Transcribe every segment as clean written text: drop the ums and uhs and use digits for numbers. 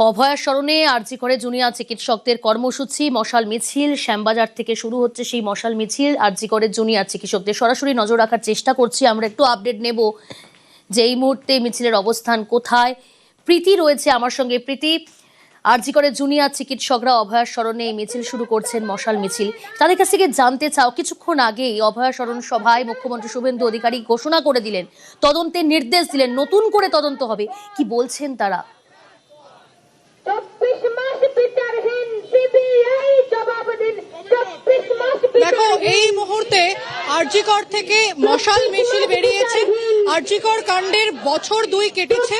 অভয়ার স্মরণে আরজি করে জুনিয়র চিকিৎসকদের কর্মসূচি মশাল মিছিল শ্যামবাজার থেকে শুরু হচ্ছে। সেই মশাল মিছিল আরজি করে জুনিয়র চিকিৎসকদের সরাসরি নজর রাখার চেষ্টা করছি। আমরা একটু আপডেট নেব যে এই মুহূর্তে মিছিলের অবস্থান কোথায়। প্রীতি রয়েছে আমার সঙ্গে। প্রীতি, আরজি করে জুনিয়র চিকিৎসকরা অভয়ার স্মরণে এই মিছিল শুরু করছেন, মশাল মিছিল। তাদের কাছ থেকে জানতে চাও, কিছুক্ষণ আগেই অভয়ার স্মরণ সভায় মুখ্যমন্ত্রী শুভেন্দু অধিকারী ঘোষণা করে দিলেন, তদন্তের নির্দেশ দিলেন, নতুন করে তদন্ত হবে। কি বলছেন তারা? দেখো, এই মুহূর্তে আরজিকর থেকে মশাল মিছিল বেরিয়েছে। আরজিকর কাণ্ডের বছর 2 কেটেছে,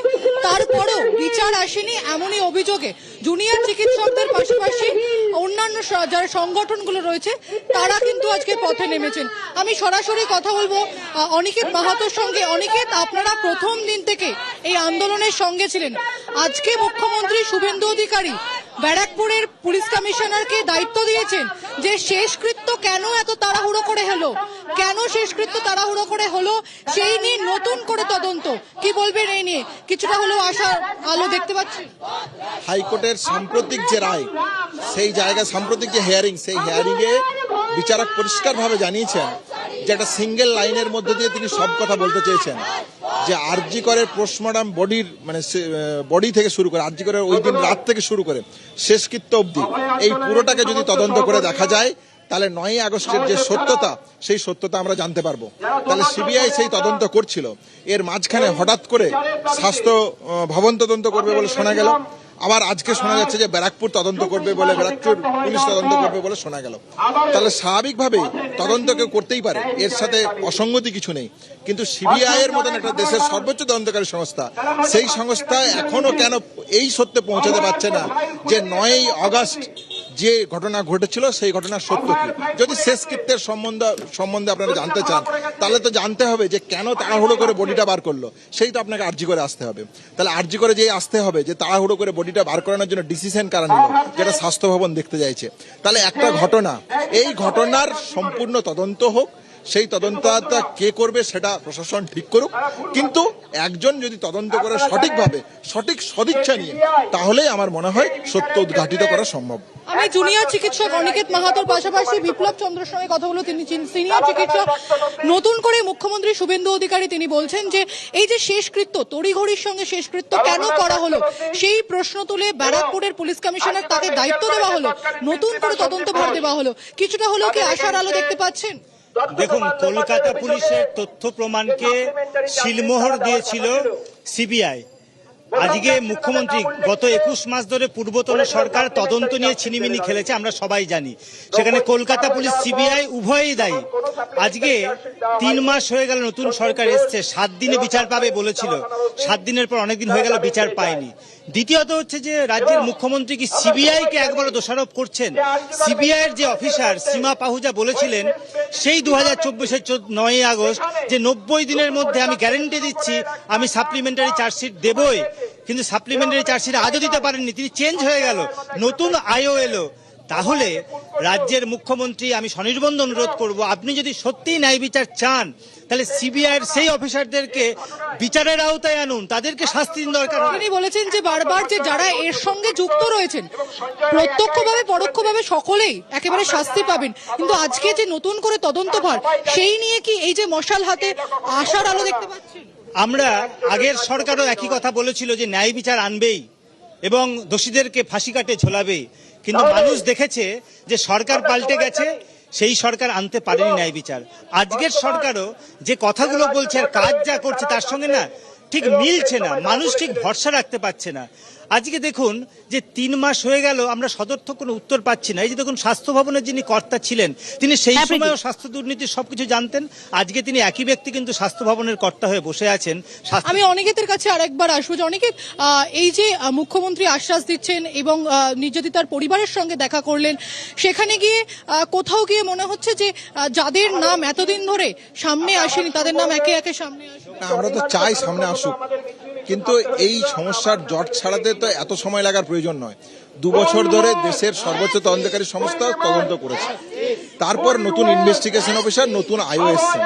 তারপরও বিচার আসেনি, এমনই অভিযোগে জুনিয়র চিকিৎসকদের পাশাপাশি অন্যান্য যারা সংগঠনগুলো রয়েছে তারা কিন্তু আজকে পথে নেমেছেন। আমি সরাসরি কথা বলবো অনিকেত মাহাতোর সঙ্গে। অনিকেত, আপনারা প্রথম দিন থেকে এই আন্দোলনের সঙ্গে ছিলেন। আজকে মুখ্যমন্ত্রী শুভেন্দু অধিকারী ব্যারাকপুরের পুলিশ কমিশনারকে দায়িত্ব দিয়েছেন যে শেষকৃত্য কেন এত তাড়াহুড়ো করে হলো, কেন শেষকৃত্য তাড়াহুড়ো করে হলো সেই নিয়ে নতুন করে তদন্ত। কি বলবেন এই নিয়ে? কিছুটা হলেও আশার আলো দেখতে পাচ্ছি। হাইকোর্টের সাম্প্রতিক যে রায়, সেই জায়গায় সাম্প্রতিক যে হিয়ারিং, সেই হিয়ারিং এ বিচারক পরিষ্কারভাবে জানিয়েছেন যে একটা সিঙ্গেল লাইনের মধ্যে দিয়ে তিনি সব কথা বলতে চেয়েছেন যে আরজি করের পোস্টমর্টম বডির বডি থেকে শুরু করে আরজি করের ওই দিন রাত থেকে শুরু করে শেষকৃত্য অবধি এই পুরোটাকে যদি তদন্ত করে দেখা যায় তাহলে 9ই আগস্টের যে সত্যতা, সেই সত্যতা আমরা জানতে পারবো। তাহলে সিবিআই সেই তদন্ত করছিল, এর মাঝখানে হঠাৎ করে স্বাস্থ্য ভবন তদন্ত করবে বলে শোনা গেল, আবার আজকে শোনা যাচ্ছে যে ব্যারাকপুর তদন্ত করবে বলে, ব্যারাকপুর পুলিশ তদন্ত করবে বলে শোনা গেল। তাহলে স্বাভাবিকভাবেই তদন্ত কেউ করতেই পারে, এর সাথে অসঙ্গতি কিছু নেই। কিন্তু সিবিআই এর মতন একটা দেশের সর্বোচ্চ তদন্তকারী সংস্থা, সেই সংস্থা এখনো কেন এই সত্যে পৌঁছাতে পারছে না যে 9ই আগস্ট যে ঘটনা ঘটেছিল সেই ঘটনার সত্য কি? যদি শেষকৃত্যের সম্বন্ধে আপনারা জানতে চান তাহলে তো জানতে হবে যে কেন তাড়াহুড়ো করে বডিটা বার করলো, সেই তো আপনাকে আরজি করে আসতে হবে। তাহলে আরজি করে যে আসতে হবে যে তাড়াহুড়ো করে বডিটা বার করানোর জন্য ডিসিশন কারা নিল, যেটা স্বাস্থ্য ভবন দেখতে চাইছে। তাহলে একটা ঘটনা, এই ঘটনার সম্পূর্ণ তদন্ত হোক, সেই তদন্তটা কে করবে সেটা প্রশাসন ঠিক করুক, কিন্তু একজন যদি তদন্ত করে সঠিকভাবে, সঠিক সদিচ্ছা নিয়ে, তাহলেই আমার মনে হয় সত্য উদ্ঘাটিত করা সম্ভব। আমি জুনিয়র চিকিৎসক অনিকেত মাহাতোর পাশাপাশি বিপ্লব চন্দ্রের সঙ্গে কথা বলো, তিনি সিনিয়র চিকিৎসক। নতুন করে মুখ্যমন্ত্রী শুভেন্দু অধিকারী তিনি বলছেন যে এই যে শেষকৃত্য, তড়িঘড়ির সঙ্গে শেষকৃত্য কেন করা হলো সেই প্রশ্ন তুলে ব্যারাকপুরের পুলিশ কমিশনার তাকে দায়িত্ব দেওয়া হলো, নতুন করে তদন্তভার দেওয়া হলো। কিছুটা হলেও কি আশার আলো দেখতে পাচ্ছেন? দেখুন, কলকাতা পুলিশের তথ্য প্রমাণকে সিলমোহর দিয়েছিল সিবিআই। আজকে মুখ্যমন্ত্রী গত 21 মাস ধরে পূর্বতন সরকার তদন্ত নিয়ে ছিনিমিনি খেলেছে, আমরা সবাই জানি। সেখানে কলকাতা পুলিশ, সিবিআই উভয়ই দায়ী। আজকে 3 মাস হয়ে গেল নতুন সরকার এসছে, 7 দিনে বিচার পাবে বলেছিল, 7 দিনের পর অনেকদিন হয়ে গেল বিচার পায়নি। দ্বিতীয়ত হচ্ছে যে রাজ্যের মুখ্যমন্ত্রী কি সিবিআই কে একবারও দোষারোপ করছেন? সিবিআই এর যে অফিসার সীমা পাহুজা বলেছিলেন সেই 2024-এর 9ই আগস্ট যে 90 দিনের মধ্যে আমি গ্যারান্টি দিচ্ছি আমি সাপ্লিমেন্টারি চার্জশিট দেবই, কিন্তু সাপ্লিমেন্টারি চার্জশিট আজও দিতে পারেননি, তিনি চেঞ্জ হয়ে গেল, নতুন আইও এলো। তাহলে রাজ্যের মুখ্যমন্ত্রী, আমি স্বনির্বন্ধ অনুরোধ করব, আপনি যদি সত্যিই ন্যায় বিচার চান তাহলে সিবিআই এর সেই অফিসারদেরকে বিচারের আওতায় আনুন, তাদেরকে শাস্তি দরকার। তিনি বলেছেন যে বারবার যে যারা এর সঙ্গে যুক্ত রয়েছেন প্রত্যক্ষভাবে পরোক্ষভাবে সকলেই একেবারে শাস্তি পাবেন, কিন্তু আজকে যে নতুন করে তদন্তভার সেই নিয়ে কি এই যে মশাল হাতে আশার আলো দেখতে পাচ্ছেন? আমরা আগের সরকারও একই কথা বলেছিল যে ন্যায় বিচার আনবেই এবং দোষীদেরকে ফাঁসি কাটে ঝোলাবেই, কিন্তু মানুষ দেখেছে যে সরকার পাল্টে গেছে, সেই সরকার আনতে পারেনি ন্যায় বিচার। আজকের সরকারও যে কথাগুলো বলছে আর কাজ যা করছে তার সঙ্গে না ঠিক মিলছে না, মানুষ ঠিক ভরসা রাখতে পারছে না। আজকে দেখুন যে 3 মাস হয়ে গেল আমরা সদর্থক কোনো উত্তর পাচ্ছি না। এই যে দেখুন, স্বাস্থ্য ভবনের যিনি কর্তা ছিলেন তিনি সেই সময়ও স্বাস্থ্য দুর্নীতির সবকিছু জানতেন, আজকে তিনি একই ব্যক্তি কিন্তু স্বাস্থ্য ভবনের কর্তা হয়ে বসে আছেন। আমি অনিকেতের কাছে আরেকবার আসবো যে অনিকেত, এই যে মুখ্যমন্ত্রী আশ্বাস দিচ্ছেন এবং নির্যাতিতার পরিবারের সঙ্গে দেখা করলেন, সেখানে গিয়ে কোথাও গিয়ে মনে হচ্ছে যে যাদের নাম এতদিন ধরে সামনে আসেনি তাদের নাম একে একে সামনে আসবে। আমরা তো চাই সামনে আসুক, কিন্তু এই সমস্যার জট ছাড়াতে তো এত সময় লাগার প্রয়োজন নয়। 2 বছর ধরে দেশের সর্বোচ্চ তদন্তকারী সংস্থা তদন্ত করেছে, তারপর নতুন ইনভেস্টিগেশন অফিসার, নতুন আইও এসছেন।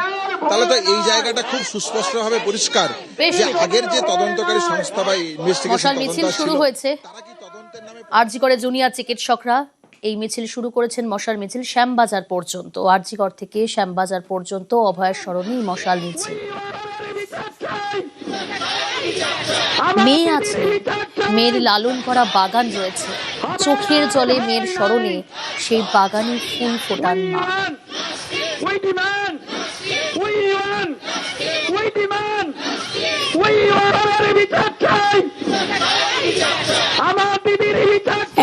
তাহলে তো এই জায়গাটা খুব সুস্পষ্টভাবে পরিষ্কার যে আগের যে তদন্তকারী সংস্থা বা ইনভেস্টিগেশন মিছিল শুরু হয়েছে। তারা কি আরজি করে জুনিয়র চিকিৎসকরা এই মিছিল শুরু করেছেন, মশাল মিছিল শ্যামবাজার পর্যন্ত। আরজিকর থেকে শ্যামবাজার পর্যন্ত অভয়ের স্মরণে এই মশাল মিছিল। মেয়ে আছে, মেয়ের লালন করা বাগান রয়েছে, চোখের জলে মেয়ের স্মরণে সেই বাগানে ফুল ফোটান মা।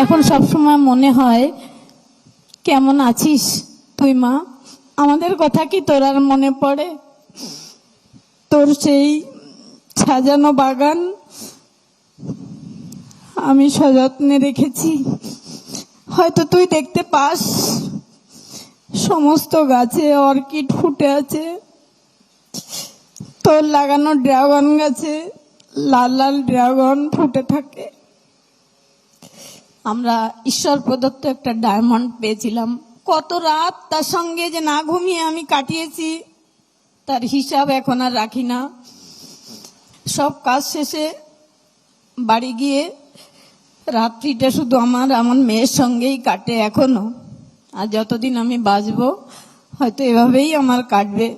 এখন সবসময় মনে হয় কেমন আছিস তুই মা, আমাদের কথা কি তোর আর মনে পড়ে? তোর সেই সাজানো বাগান আমি সযত্নে রেখেছি, হয়তো তুই দেখতে পাস সমস্ত গাছে অর্কিড ফুটে আছে, তোর লাগানো ড্রাগন গাছে লাল লাল ড্রাগন ফুটে থাকে। আমরা ঈশ্বর প্রদত্ত একটা ডায়মন্ড পেয়েছিলাম, কত রাত তার সঙ্গে যে না ঘুমিয়ে আমি কাটিয়েছি তার হিসাব এখন আর রাখি না। সব কাজ শেষে বাড়ি গিয়ে রাত্রিটা শুধু আমার মেয়ের সঙ্গেই কাটে এখনো, আর যতদিন আমি বাঁচবো হয়তো এভাবেই আমার কাটবে।